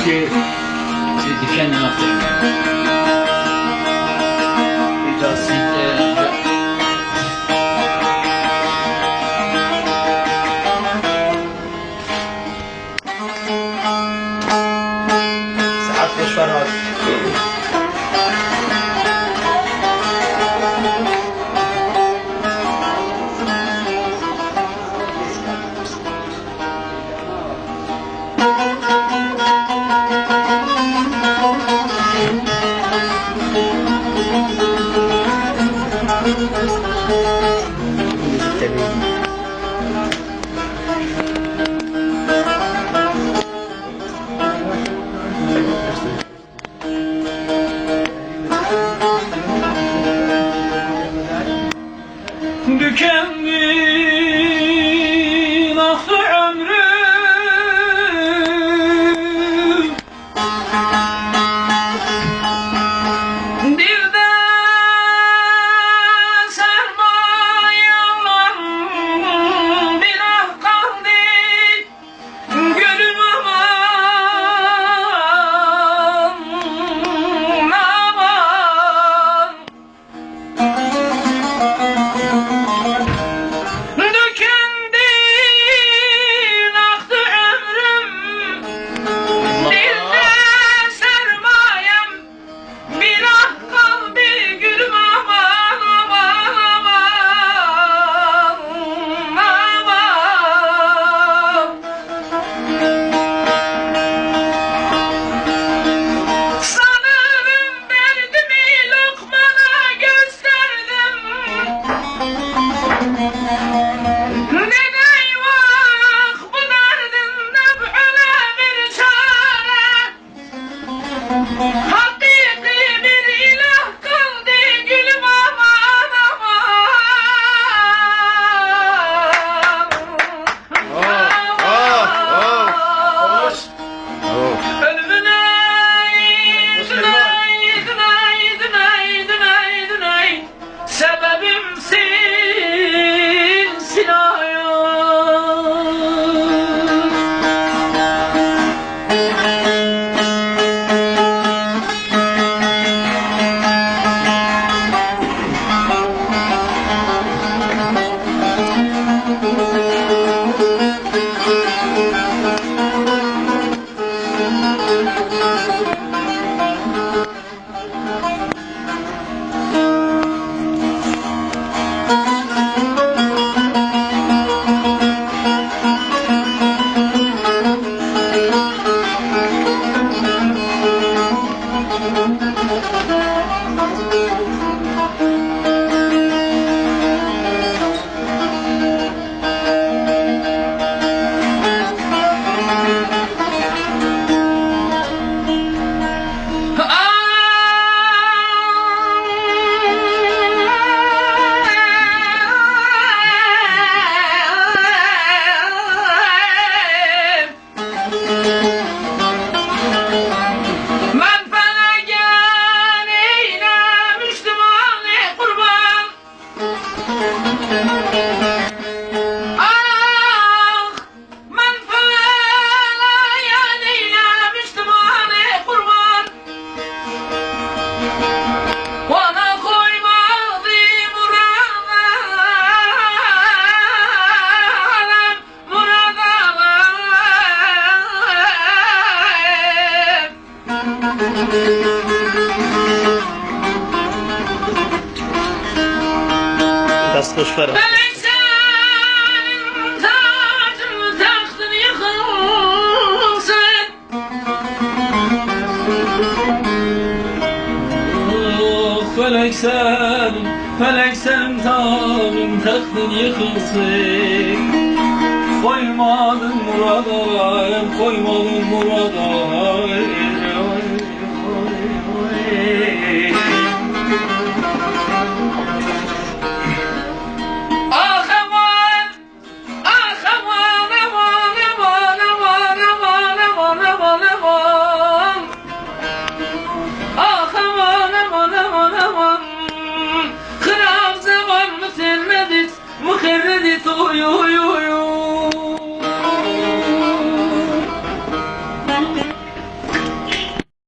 Tükendi Nakti Ömrüm. Saat kuşlar var. Tükendi nakti ömrüm, dilde sermayeler bir ah kaldı, gönlüm aman aman. Tükendi nakti ömrüm, dilde sermayem bir ah kaldı, gülüm aman aman aman aman. Sanırım derdimi lokmana gösterdim. Ne eyvah bu derdin nef'ine bir çare, hakiki bir ilah kıldı gülüm aman aman. Ölümüne dünay sebebimsin silahım. Biraz kuşlar var. Felek senin tacın taktın yıkılsın. Oh felek senin tacın taktın yıkılsın. Koymadın murada, koymadın murada.